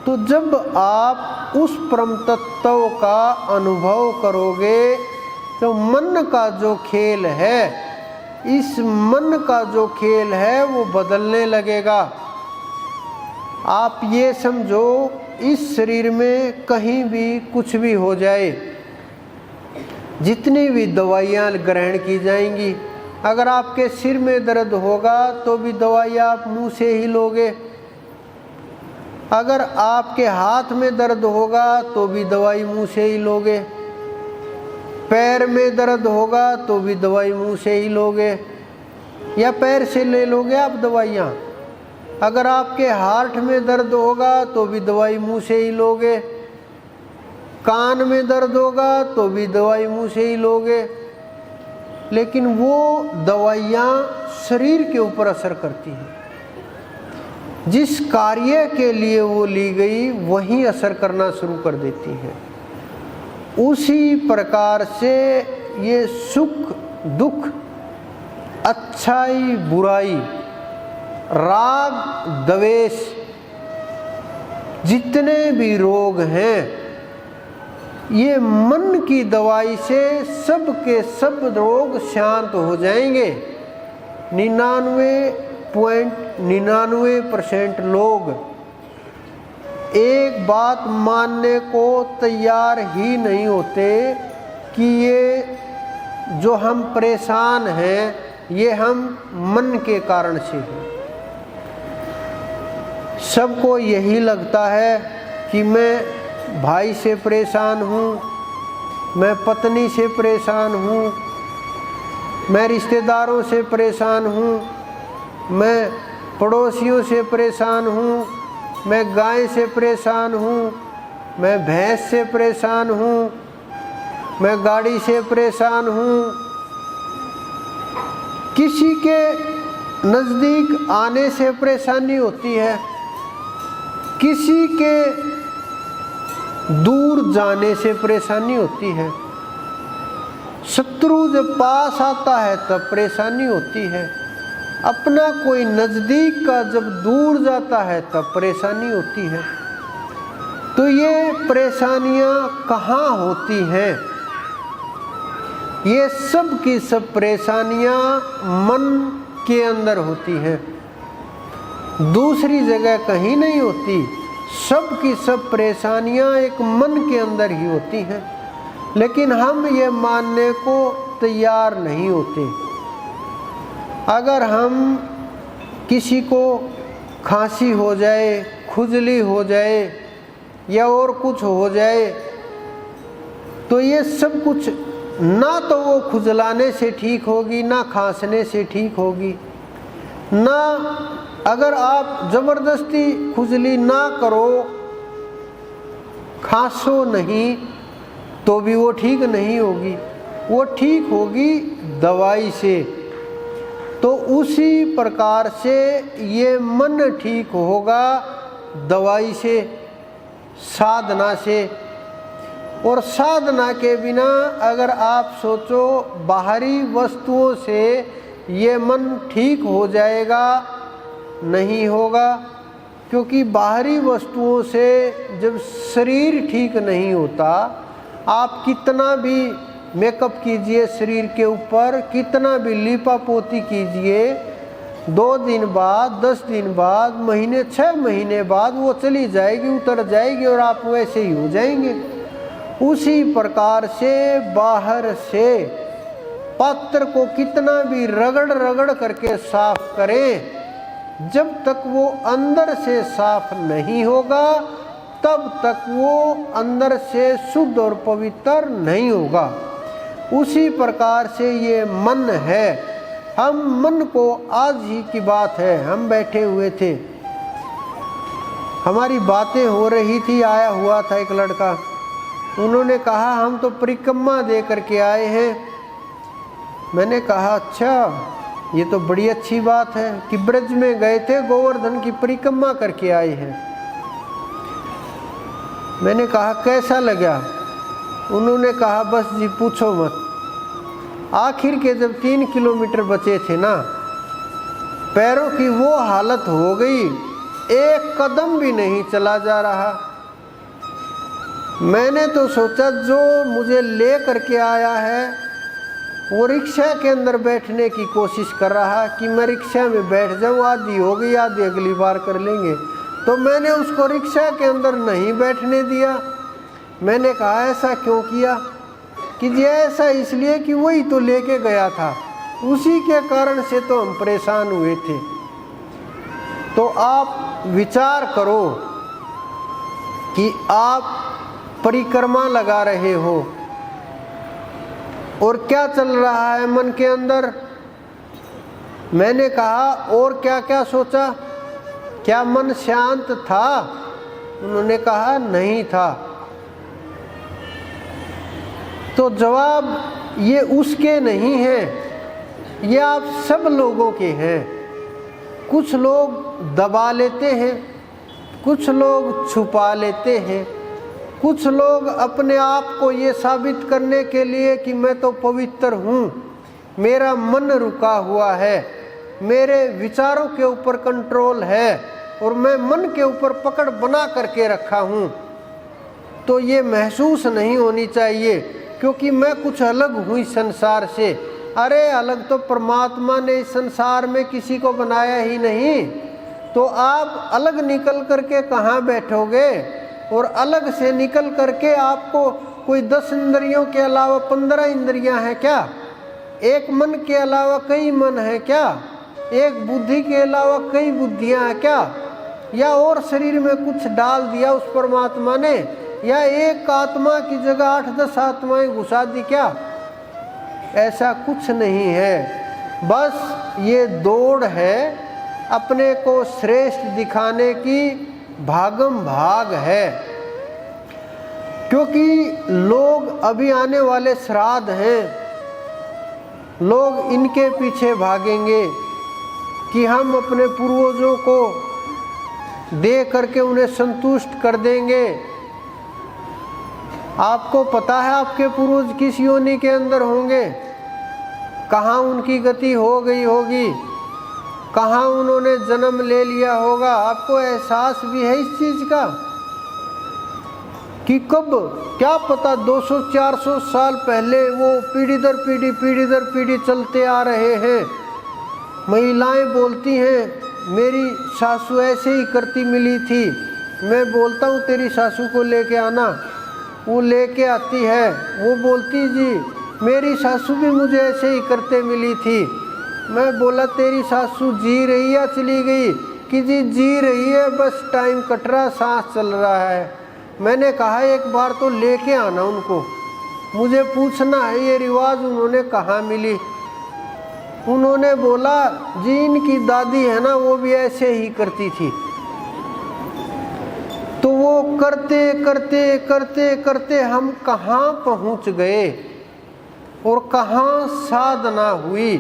तो जब आप उस परम तत्व का अनुभव करोगे तो मन का जो खेल है, इस मन का जो खेल है वो बदलने लगेगा। आप ये समझो, इस शरीर में कहीं भी कुछ भी हो जाए, जितनी भी दवाइयाँ ग्रहण की जाएंगी, अगर आपके सिर में दर्द होगा तो भी दवाई आप मुंह से ही लोगे, अगर आपके हाथ में दर्द होगा तो भी दवाई मुंह से ही लोगे, पैर में दर्द होगा तो भी दवाई मुंह से ही लोगे, या पैर से ले लोगे आप दवाइयाँ। अगर आपके हार्ट में दर्द होगा तो भी दवाई मुंह से ही लोगे, कान में दर्द होगा तो भी दवाई मुंह से ही लोगे। लेकिन वो दवाइयाँ शरीर के ऊपर असर करती हैं, जिस कार्य के लिए वो ली गई वही असर करना शुरू कर देती हैं। उसी प्रकार से ये सुख दुख, अच्छाई बुराई, राग द्वेष, जितने भी रोग हैं, ये मन की दवाई से सब के सब रोग शांत हो जाएंगे। 99.99% लोग एक बात मानने को तैयार ही नहीं होते कि ये जो हम परेशान हैं ये हम मन के कारण से हैं। सबको यही लगता है कि मैं भाई से परेशान हूँ, मैं पत्नी से परेशान हूँ, मैं रिश्तेदारों से परेशान हूँ, मैं पड़ोसियों से परेशान हूँ, मैं गाय से परेशान हूँ, मैं भैंस से परेशान हूँ, मैं गाड़ी से परेशान हूँ। किसी के नज़दीक आने से परेशानी होती है, किसी के दूर जाने से परेशानी होती है, शत्रु जब पास आता है तब परेशानी होती है, अपना कोई नज़दीक का जब दूर जाता है तब परेशानी होती है। तो ये परेशानियाँ कहाँ होती हैं? ये सब की सब परेशानियाँ मन के अंदर होती हैं, दूसरी जगह कहीं नहीं होती। सब की सब परेशानियाँ एक मन के अंदर ही होती हैं, लेकिन हम ये मानने को तैयार नहीं होते। अगर हम किसी को खांसी हो जाए, खुजली हो जाए या और कुछ हो जाए, तो ये सब कुछ ना तो वो खुजलाने से ठीक होगी, ना खांसने से ठीक होगी, ना अगर आप ज़बरदस्ती खुजली ना करो, खांसो नहीं, तो भी वो ठीक नहीं होगी। वो ठीक होगी दवाई से। तो उसी प्रकार से ये मन ठीक होगा दवाई से, साधना से। और साधना के बिना अगर आप सोचो बाहरी वस्तुओं से ये मन ठीक हो जाएगा, नहीं होगा। क्योंकि बाहरी वस्तुओं से जब शरीर ठीक नहीं होता, आप कितना भी मेकअप कीजिए शरीर के ऊपर, कितना भी लीपा पोती कीजिए, 2 दिन बाद, 10 दिन बाद, महीने, 6 महीने बाद वो चली जाएगी, उतर जाएगी और आप वैसे ही हो जाएंगे। उसी प्रकार से बाहर से पात्र को कितना भी रगड़ रगड़ करके साफ करें, जब तक वो अंदर से साफ नहीं होगा तब तक वो अंदर से शुद्ध और पवित्र नहीं होगा। उसी प्रकार से ये मन है। हम मन को, आज ही की बात है, हम बैठे हुए थे, हमारी बातें हो रही थी, आया हुआ था एक लड़का, उन्होंने कहा हम तो परिक्रमा दे करके आए हैं। मैंने कहा अच्छा, ये तो बड़ी अच्छी बात है कि ब्रज में गए थे, गोवर्धन की परिक्रमा करके आए हैं। मैंने कहा कैसा लगा? उन्होंने कहा बस जी पूछो मत। आखिर के जब 3 किलोमीटर बचे थे ना, पैरों की वो हालत हो गई एक कदम भी नहीं चला जा रहा। मैंने तो सोचा जो मुझे ले करके आया है वो रिक्शा के अंदर बैठने की कोशिश कर रहा कि मैं रिक्शा में बैठ जाऊँ, आधी हो गई, आधी अगली बार कर लेंगे। तो मैंने उसको रिक्शा के अंदर नहीं बैठने दिया। मैंने कहा ऐसा क्यों किया? कि जी ऐसा इसलिए कि वही तो लेके गया था, उसी के कारण से तो हम परेशान हुए थे। तो आप विचार करो कि आप परिक्रमा लगा रहे हो और क्या चल रहा है मन के अंदर। मैंने कहा और क्या क्या सोचा, क्या मन शांत था? उन्होंने कहा नहीं था। तो जवाब ये उसके नहीं है, ये आप सब लोगों के हैं। कुछ लोग दबा लेते हैं, कुछ लोग छुपा लेते हैं, कुछ लोग अपने आप को ये साबित करने के लिए कि मैं तो पवित्र हूँ, मेरा मन रुका हुआ है, मेरे विचारों के ऊपर कंट्रोल है और मैं मन के ऊपर पकड़ बना करके रखा हूँ। तो ये महसूस नहीं होनी चाहिए क्योंकि मैं कुछ अलग हूँ इस संसार से। अरे अलग तो परमात्मा ने इस संसार में किसी को बनाया ही नहीं। तो आप अलग निकल करके कहाँ बैठोगे? और अलग से निकल करके आपको कोई 10 इंद्रियों के अलावा 15 इंद्रियां हैं क्या? एक मन के अलावा कई मन है क्या? एक बुद्धि के अलावा कई बुद्धियां हैं क्या? या और शरीर में कुछ डाल दिया उस परमात्मा ने? या एक आत्मा की जगह 8-10 आत्माएं घुसा दी क्या? ऐसा कुछ नहीं है। बस ये दौड़ है अपने को श्रेष्ठ दिखाने की, भागम भाग है। क्योंकि लोग अभी आने वाले श्राद्ध हैं, लोग इनके पीछे भागेंगे कि हम अपने पूर्वजों को दे करके उन्हें संतुष्ट कर देंगे। आपको पता है आपके पूर्वज किस योनि के अंदर होंगे, कहाँ उनकी गति हो गई होगी, कहाँ उन्होंने जन्म ले लिया होगा? आपको एहसास भी है इस चीज़ का कि कब, क्या पता 200-400 साल पहले वो पीढ़ी दर पीढ़ी चलते आ रहे हैं। महिलाएं बोलती हैं मेरी सासू ऐसे ही करती मिली थी। मैं बोलता हूँ तेरी सासू को लेके आना, वो लेके आती है। वो बोलती जी मेरी सासू भी मुझे ऐसे ही करते मिली थी। मैं बोला तेरी सासू जी रही या चली गई? कि जी जी रही है, बस टाइम कट रहा, सांस चल रहा है। मैंने कहा एक बार तो लेके आना उनको, मुझे पूछना है ये रिवाज उन्होंने कहाँ मिली। उन्होंने बोला जी इनकी दादी है ना वो भी ऐसे ही करती थी। तो वो करते करते करते करते हम कहाँ पहुँच गए और कहाँ साधना हुई।